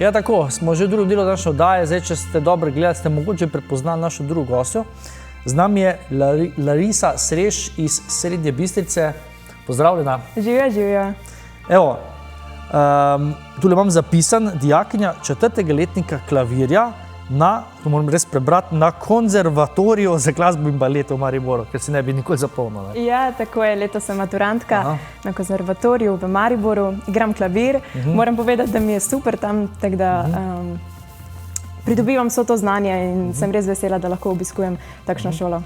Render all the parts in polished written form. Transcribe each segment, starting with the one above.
Ja, tako, smo že v drugem delu naše oddaje. Zdaj, če ste dobro gledali, ste mogoče prepoznali našo drugo gostjo. Z nami je Larisa Sreš iz Srednje Bistrice. Pozdravljena. Živjo. Evo, tule imam zapisan, dijakinja 4. letnika klavirja na, to moram res prebrati, na konzervatoriju za glasbo in balet v Mariboru, ker se ne bi nikoli zapomnila. Ja, tako je, letos sem maturantka na konzervatoriju v Mariboru, igram klavir. Moram povedati, da mi je super tam, tako da pridobivam vso to znanje in sem res vesela, da lahko obiskujem takšno šolo.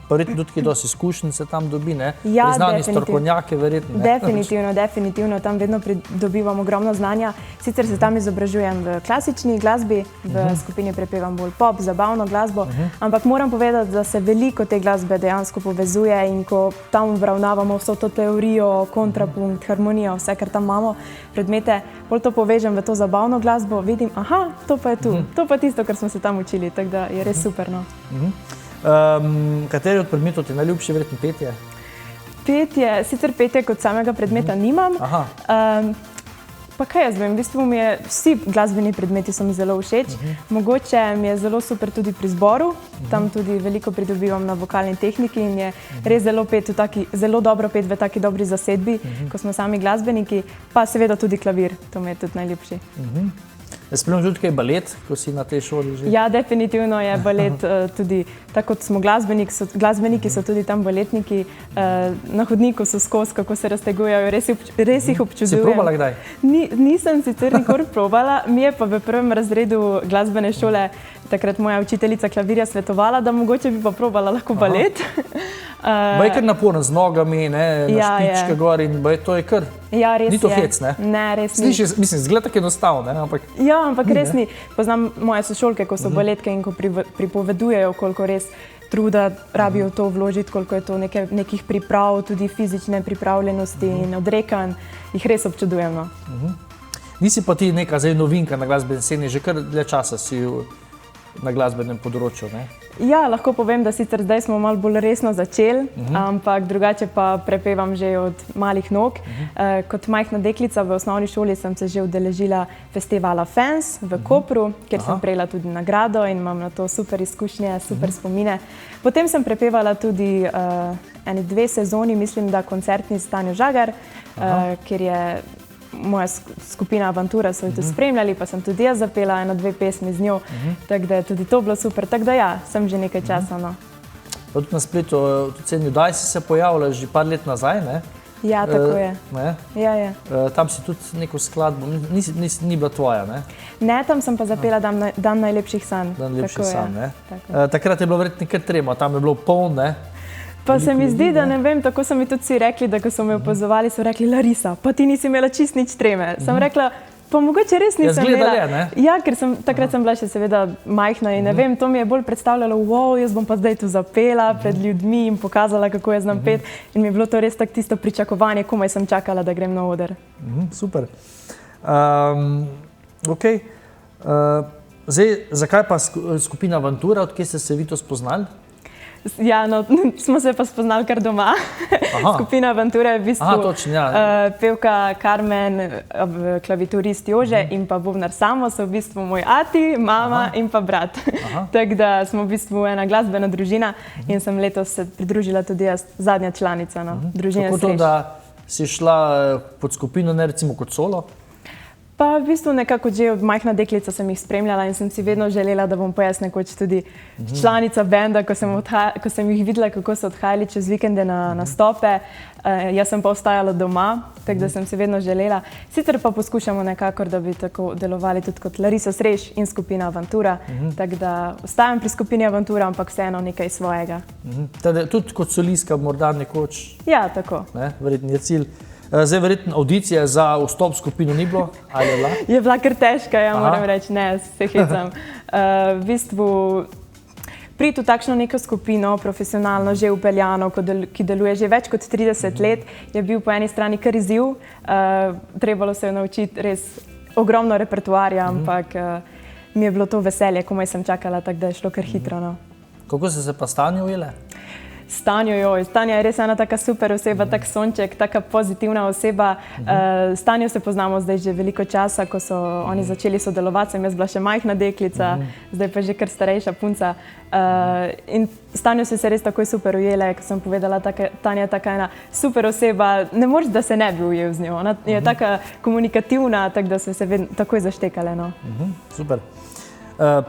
Pa verjetno tudi dosti izkušenj se tam dobi, ne? Ja, priznani strokovnjake verjetno. Definitivno, tam vedno pridobivam ogromno znanja. Sicer se tam izobražujem v klasični glasbi, v skupini prepevam bolj pop, zabavno glasbo, ampak moram povedati, da se veliko te glasbe dejansko povezuje in ko tam obravnavamo vso to teorijo, kontrapunkt, harmonijo, vse, kar tam imamo, predmete, bolj to povežem v to zabavno glasbo, vidim, aha, to pa je tu, to pa tisto, kar smo se tam učili, tako da je res super, no. Kateri od predmetov ti je najljubši, verjetno petje? Petje, sicer petje kot samega predmeta nimam. Pa kaj jaz vem, v bistvu mi je, vsi glasbeni predmeti so mi zelo všeč. Mogoče mi je zelo super tudi pri zboru, tam tudi veliko pridobivam na vokalni tehniki in je res zelo dobro pet v taki dobri zasedbi, ko smo sami glasbeniki, pa seveda tudi klavir, to mi je tudi najljubši. Spremljam tudi kaj balet, ko si na tej šoli že? Ja, definitivno je balet tudi, tako kot smo glasbeniki, so tudi tam baletniki. Na hodniku so skozi, kako se raztegujejo, res jih občudujem. Si probala kdaj? Nisem sicer nikoli probala, mi je pa v prvem razredu glasbene šole takrat moja učiteljica klavirja svetovala, da mogoče bi pa probala lahko balet. Baj kar naporno z nogami, na špičke gor in to je kar, ni to hec, ne? Ne, res ni. Slišiš, mislim, zgleda tako enostavno, ampak... Ja, ampak res ni. Poznam moje sošolke, ko so baletke in ko pripovedujejo, koliko res truda rabijo to vložiti, koliko je to nekih priprav, tudi fizične pripravljenosti in odrekanj, jih res občudujem. Nisi pa ti neka zdaj novinka na glasbeni sceni, že kar dlje časa si na glasbenem področju, ne? Ja, lahko povem, da sicer zdaj smo malo bolj resno začeli, ampak drugače pa prepevam že od malih nog. Kot majhna deklica v osnovni šoli sem se že udeležila festivala Fans v Kopru, kjer sem prejela tudi nagrado in imam na to super izkušnje, super spomine. Potem sem prepevala tudi eni 2 sezoni, mislim, da koncertni s Tanjo Žagar, kjer je moja skupina Avantura, so jo tudi spremljali, pa sem tudi jaz zapela 1-2 pesmi z njo, tako da je tudi to bilo super, tako da ja, sem že nekaj časa, no. Pa tudi na spletu, tudi Daj si se pojavila že par let nazaj, ne? Ja, tako je. Ja. Tam si tudi neko skladbo, ni bila tvoja, ne? Ne, tam sem pa zapela Dan najlepših sanj. Dan najlepših sanj, ne? Takrat je bilo verjetno kar tremo, tam je bilo poln, ne? Pa se mi zdi, da ne vem, tako so mi tudi vsi rekli, da ko so me opazovali, so rekli, Larisa, pa ti nisi imela čist nič treme. Sem rekla, pa mogoče res nisem imela. Ja, ker takrat sem bila še seveda majhna in ne vem, to mi je bolj predstavljalo, wow, jaz bom pa zdaj tu zapela pred ljudmi in pokazala, kako jaz znam pet. In mi je bilo to res tako tisto pričakovanje, komaj sem čakala, da grem na oder. Super. Okej. Zdaj, zakaj pa skupina Avantura, odkje ste se vi to spoznali? Ja, no, smo se pa spoznali kar doma. Skupina Avantura je v bistvu pevka Carmen, klaviaturist Jože in pa bobnar Samo so v bistvu moj ati, mama in pa brat. Tako da smo v bistvu ena glasbena družina in sem letos se pridružila tudi jaz, zadnja članica družine Sreš. Kako to, da si šla pod skupino, ne recimo kot solo? Pa v bistvu nekako že od majhna deklica sem jih spremljala in sem si vedno želela, da bom pa jaz nekoč tudi članica benda, ko sem jih videla, kako so odhajali čez vikende na nastope. Jaz sem pa ostajala doma, tako da sem si vedno želela. Sicer pa poskušamo nekako, da bi tako delovali tudi kot Larisa Sreš in skupina Avantura, tako da ostajam pri skupini Avantura, ampak vseeno nekaj svojega. Tudi kot solistka morda nekoč? Ja, tako. Verjetno je cilj. Zdaj, verjetno audicije za vstop v skupino ni bilo, ali je bila? Je bila kar težka, ja, moram reči, ne, se hecam. V bistvu, priti v takšno neko skupino, profesionalno, že upeljano, ki deluje že več kot 30 let, je bil po eni strani kar izziv. Trebalo se je naučiti res ogromno repertoarja, ampak mi je bilo to veselje, komaj sem čakala, tako da je šlo kar hitro. Kako ste se pa s Tanjo ujele? Stanja je res ena taka super oseba, tak sonček, taka pozitivna oseba. S Tanjo se poznamo zdaj že veliko časa, ko so oni začeli sodelovati, sem jaz bila še majhna deklica, zdaj pa že kar starejša punca. In s Tanjo so se res takoj super ujele, ko sem povedala, Tanja je taka ena super oseba, ne moreš, da se ne bi ujel z njo. Ona je taka komunikativna, tako da so se takoj zaštekale. No. Super.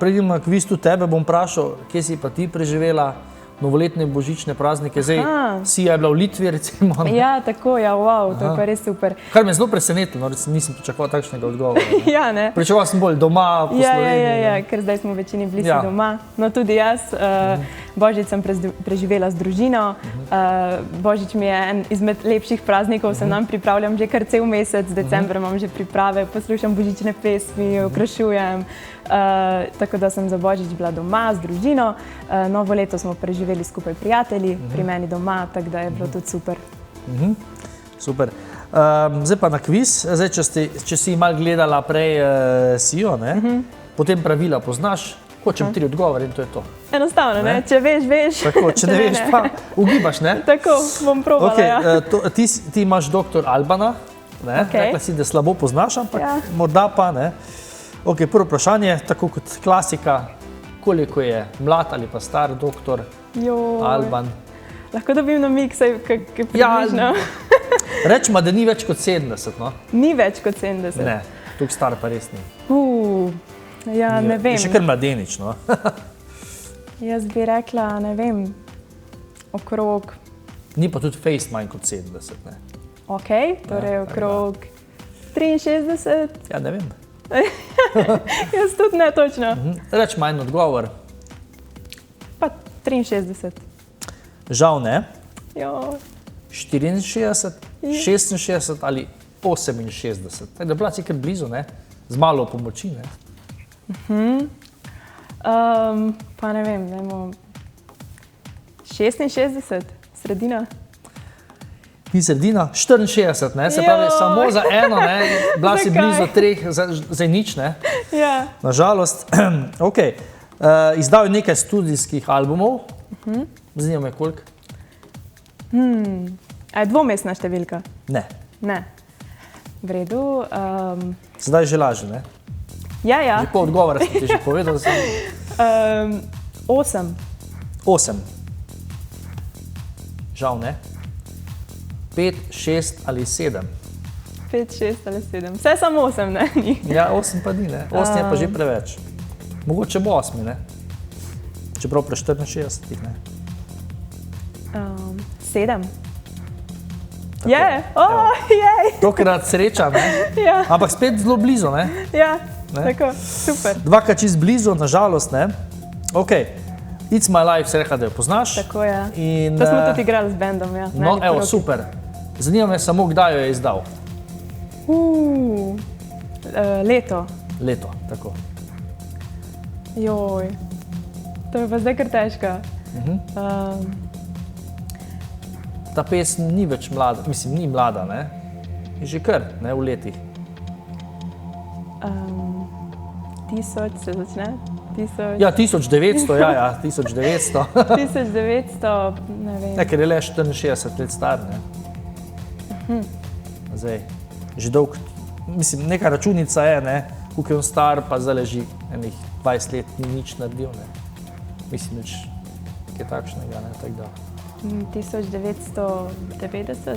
Prejdem na kviz tu tebe, bom vprašal, kje si pa ti preživela novoletne božične praznike. Zdaj, si je bila v Litvi, recimo. Ja, tako, ja, wow, to je pa res super. Kar me zelo presenetilo, nisem pričakoval takšnega odgovora. Ja, ne. Pričakoval sem bolj doma, po Sloveniji. Ja, ker zdaj smo večini bili doma. No, tudi jaz. Božič sem preživela z družino. Božič mi je en izmed lepših praznikov, se nam pripravljam že kar cel mesec, december imam že priprave, poslušam božične pesmi, okrašujem. Tako da sem za Božič bila doma z družino. Novo leto smo preživeli skupaj prijatelji, pri meni doma, tako da je bilo tudi super. Super. Zdaj pa na kviz. Zdaj, če si malo gledala prej Sijo, potem pravila poznaš, hočem 3 odgovore in to je to. Enostavno, ne? Če veš, veš. Tako, če ne veš, pa ugibaš, ne? Tako, bom probala, ja. Ti imaš doktor Albana, rekla si, da slabo poznaš, ampak morda pa, ne? Ok, prvo vprašanje, tako kot klasika, koliko je mlad ali pa star doktor Alban? Lahko dobim namig, saj približno. Rečemo, da ni več kot 70, no? Ni več kot 70? Ne, tukaj star pa res ni. Ja, ne vem. Je še kar mladenič, no? Jaz bi rekla, ne vem, okrog... Ni pa tudi fejst manj kot 70, ne? Ok, torej okrog 63? Ja, ne vem. Jaz tudi ne točno. Rečemo en odgovor. Pa 63. Žal ne. 64, 66 ali 68. Tako da bila si kar blizu, ne? Z malo pomoči, ne? Pa ne vem, dajmo 66, sredina. Ni sredina, 64, ne? Se pravi, samo za eno, ne? Bila si blizu 3, zdaj nič, ne? Ja. Nažalost. Ok, izdal je nekaj studijskih albumov. Zanima me koliko? A je dvomestna številka? Ne. Ne. V redu. Sedaj že laže, ne? Ja. Že pol odgovora sem ti že povedal. 8. 8. Žal ne. 5, 6 ali 7. 5, 6 ali 7. Vse samo 8, ne? Ja, 8 pa ni, ne? 8 je pa že preveč. Mogoče bo 8, ne? Čeprav pre 64, ne? 7. Je! Jej! Tokrat sreča, ne? Ja. Ampak spet zelo blizu, ne? Ja, tako, super. Dvakrat čist blizu, nažalost, ne? Ok, It's My Life se rekla, da jo poznaš. Tako, ja. To smo tudi igrali z bendom, ja. No, evo, super. Zanima me samo, kdaj jo je izdal. Leto. Leto, tako. Joj, to je pa zdaj kar težka. Ta pesem ni več mlada, mislim, ni mlada, ne? Je že kar, ne, v letih. 1000 se začne? 1000... Ja, 1900, ja, 1900. 1900, ne vem. Ne, ker je le 64 let star, ne? Zdaj, že dolg, mislim, neka računica je, ne? Koliko je on star, pa zdaj leži enih 20 let, ni nič naredil, ne? Mislim, nič nekaj takšnega, ne, tako da. 1990?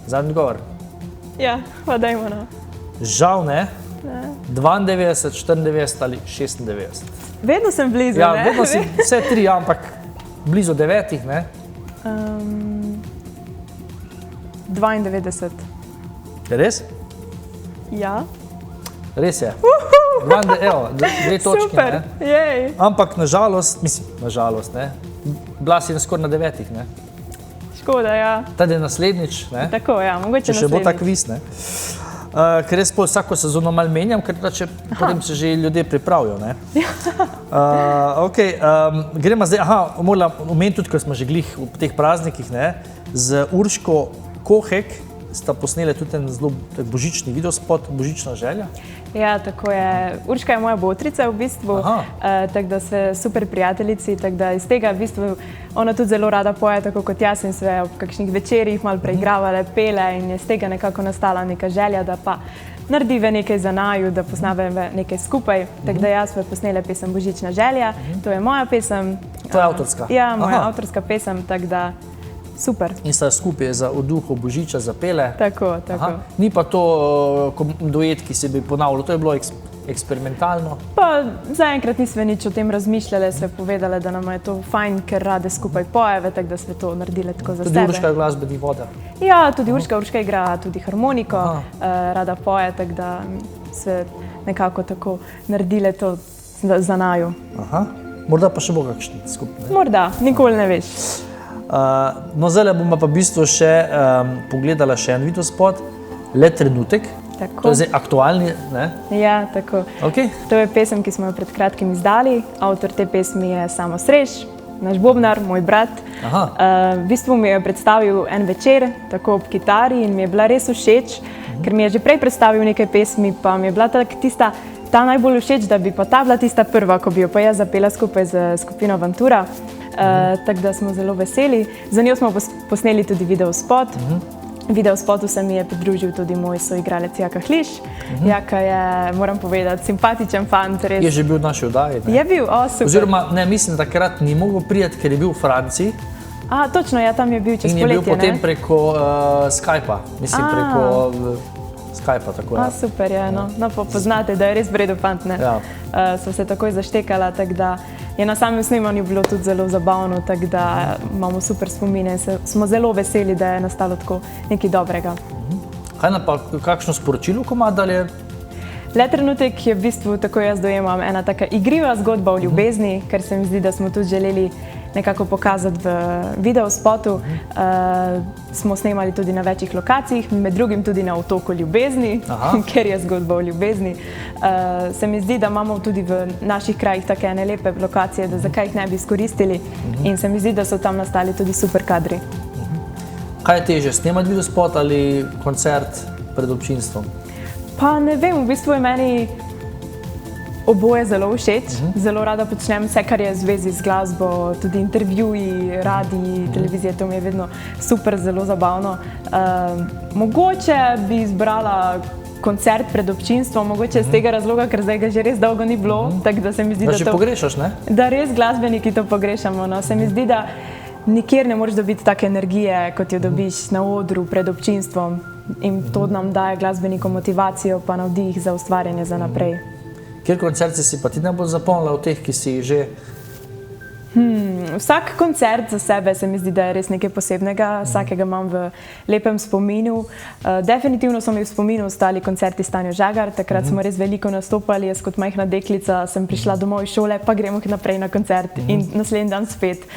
Zadnji odgovor? Ja, pa dajmo, no. Žal ne. 92, 94 ali 96. Vedno sem blizu, ne? Ja, vedno si vse 3, ampak blizu 9, ne? 92. Je res? Ja. Res je. Evo, 2 točki, super, ne? jej. Ampak nažalost, mislim, nažalost, ne? Bila si skoraj na 9, ne? Škoda, ja. Tady naslednjič, ne? Tako, ja, mogoče naslednjič. Če še bo tak naslednjič. kviz, ne? Ker res vsako sezono malo menjam, ker potem se že ljudje pripravijo, ne? Ok, gremo zdaj, moram omeniti tudi, ker smo že glih v teh praznikih, ne? Z Urško Kohek sta posneli tudi en zelo božični videospot, Božična želja. Ja, tako je. Urška je moja botrica v bistvu, tako da sme super prijateljici, tako da iz tega v bistvu ona tudi zelo rada poje, tako kot jaz in sve ob kakšnih večerjih malo preigravale, pele in je iz tega nekako nastala neka želja, da pa naredive nekaj za naju, da posnave nekaj skupaj. Tako da jaz sme posnele pesem Božična želja, to je moja pesem. To je avtorska? Ja, moja avtorska pesem, tako da super. In sta skupaj za v duhu Božiča zapele? Tako. Ni pa to duet, ki se bi ponavljal, to je bilo eksperimentalno? Pa zaenkrat nismo nič o tem razmišljali, sve povedali, da nam je to fajn, ker rade skupaj pojeve, tako da smo to naredili tako za sebe. Tudi Urška je glasbeni voda? Ja, tudi Urška igra tudi harmoniko, rada poje, tako da sve nekako tako naredili to za naju. Morda pa še bo kakšen skupaj? Morda, nikoli ne veš. No, zdaj bomo pa v bistvu še pogledala še en videospot, Le trenutek. Tako. To je zdaj aktualni, ne? Ja, tako. Okay. To je pesem, ki smo jo pred kratkim izdali. Avtor te pesmi je Samo Sreš, naš bobnar, moj brat. V bistvu mi je predstavil en večer, tako ob kitari in mi je bila res všeč, ker mi je že prej predstavil nekaj pesmi, pa mi je bila ta najbolj všeč, da bi pa ta bila tista prva, ko bi jo pa jaz zapela skupaj z skupino Ventura. Tako da smo zelo veseli. Za njo smo posneli tudi videospot. Videospotu se mi je pridružil tudi moj soigralec Jaka Hliš. Jaka je, moram povedati, simpatičen fant. Res. Je že bil v naši oddaji? Je bil, super. Oziroma, ne, mislim, da takrat ni mogel priti, ker je bil v Franciji. Točno, ja, tam je bil čez poletje. In je bil potem preko Skypa, mislim, preko Skypa, tako je. Super, ja, no, poznate, da je res vredo fant, ne. Ja. Sva se takoj zaštekala, tako da je na samem snemanju bilo tudi zelo zabavno, tako da imamo super spomine in smo zelo veseli, da je nastalo tako nekaj dobrega. Kaj nam pa kakšno sporočilo komada ali je? Le trenutek je v bistvu, tako jaz dojemam, ena taka igriva zgodba o ljubezni, ker se mi zdi, da smo tudi želeli nekako pokazati v videospotu. Smo snemali tudi na večjih lokacijah, med drugim tudi na Otoku ljubezni, ker je zgodba o ljubezni. Se mi zdi, da imamo tudi v naših krajih take ene lepe lokacije, da zakaj jih ne bi izkoristili in se mi zdi, da so tam nastali tudi super kadri. Kaj je teže, snemati videospot ali koncert pred občinstvom? Pa ne vem, v bistvu je meni oboje zelo všeč. Zelo rada počnem vse, kar je v zvezi z glasbo, tudi intervjuji, radiji, televizije, to mi je vedno super, zelo zabavno. Mogoče bi izbrala koncert pred občinstvom, mogoče iz tega razloga, ker zdaj ga že res dolgo ni bilo, tako da se mi zdi, da to pogrešaš, ne? Da res glasbeniki to pogrešamo, no. Se mi zdi, da nikjer ne moreš dobiti take energije, kot jo dobiš na odru pred občinstvom in to nam daje glasbenikom motivacijo pa navdih za ustvarjanje za naprej. Kjer koncerti si pa ti najbolj zapomnila od teh, ki si jih že? Vsak koncert za sebe se mi zdi, da je res nekaj posebnega, vsakega imam v lepem spominu. Definitivno so mi v spominu ostali koncerti s Tanjo Žagar, takrat smo res veliko nastopali, jaz kot majhna deklica sem prišla domov iz šole, pa gremo naprej na koncert in naslednji dan spet.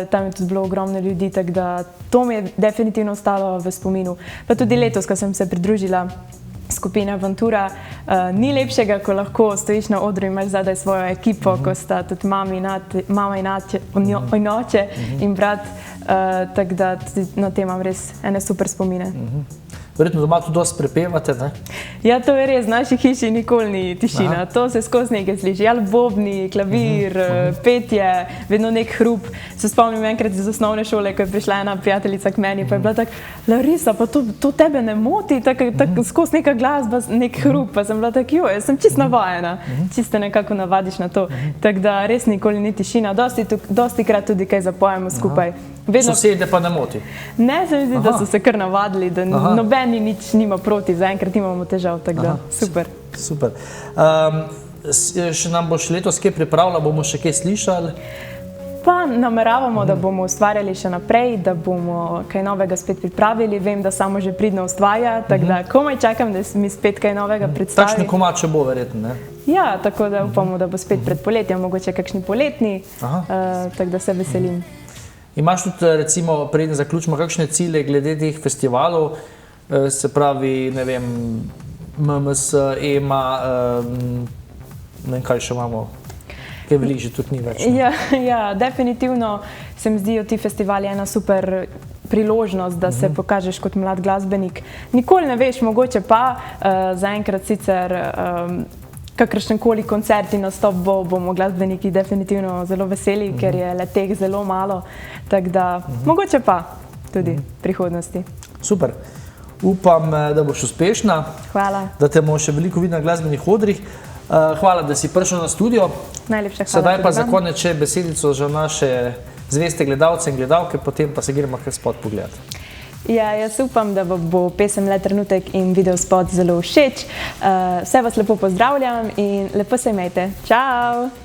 Tam je tudi bilo ogromno ljudi, tako da to mi je definitivno ostalo v spominu. Pa tudi letos, ko sem se pridružila skupina Ventura, ni lepšega, ko lahko stojiš na odru in imaš zadaj svojo ekipo, ko sta tudi mama in oče in brat, tako da tudi na tem imam res ene super spomine. Verjetno doma tudi dosti prepevate, ne? Ja, to je res, v naši hiši nikoli ni tišina, to se skozi nekaj sliši, bobni, klavir, petje, vedno nek hrup. Se spomnim enkrat iz osnovne šole, ko je prišla ena prijateljica k meni, pa je bila tako, Larisa, pa to tebe ne moti, tako skozi neka glasba, nek hrup, pa sem bila tako, jaz sem čist navajena, čisto nekako navadiš na to, tako da res nikoli ni tišina, dosti krat tudi kaj zapojemo skupaj. Sosede pa ne moti? Ne, se mi zdi, da so se kar navadili, da nobeni nič nima proti, zaenkrat imamo težav, tako da super. Super. Še nam boš letos kaj pripravila, bomo še kaj slišali? Pa nameravamo, da bomo ustvarjali še naprej, da bomo kaj novega spet pripravili. Vem, da samo že pridno ustvarja, tako da komaj čakam, da mi spet kaj novega predstavi. Kakšni komad še bo verjetno, ne? Ja, tako da upamo, da bo spet pred poletjem, mogoče kakšni poletni, tako da se veselim. Imaš tudi, recimo, preden zaključimo, kakšne cilje glede teh festivalov, se pravi, ne vem, MMS, EMA, ne vem, kaj še imamo, kaj veliko že tudi ni več. Ja, definitivno se mi zdijo ti festivali ena super priložnost, da se pokažeš kot mlad glasbenik. Nikoli ne veš, mogoče pa zaenkrat sicer kakršenkoli koncert in nastop bomo glasbeniki definitivno zelo veseli, ker je le teh zelo malo, tako da mogoče pa tudi v prihodnosti. Super. Upam, da boš uspešna. Hvala. Da te bomo še veliko videli na glasbenih odrih. Hvala, da si prišel na studio. Najlepša hvala. Sedaj pa za konec še besedico za naše zveste gledalce in gledalke, potem pa se gremo kar spot pogledati. Ja, jaz upam, da bo pesem Le trenutek in videospot zelo všeč. Vse vas lepo pozdravljam in lepo se imejte. Čau!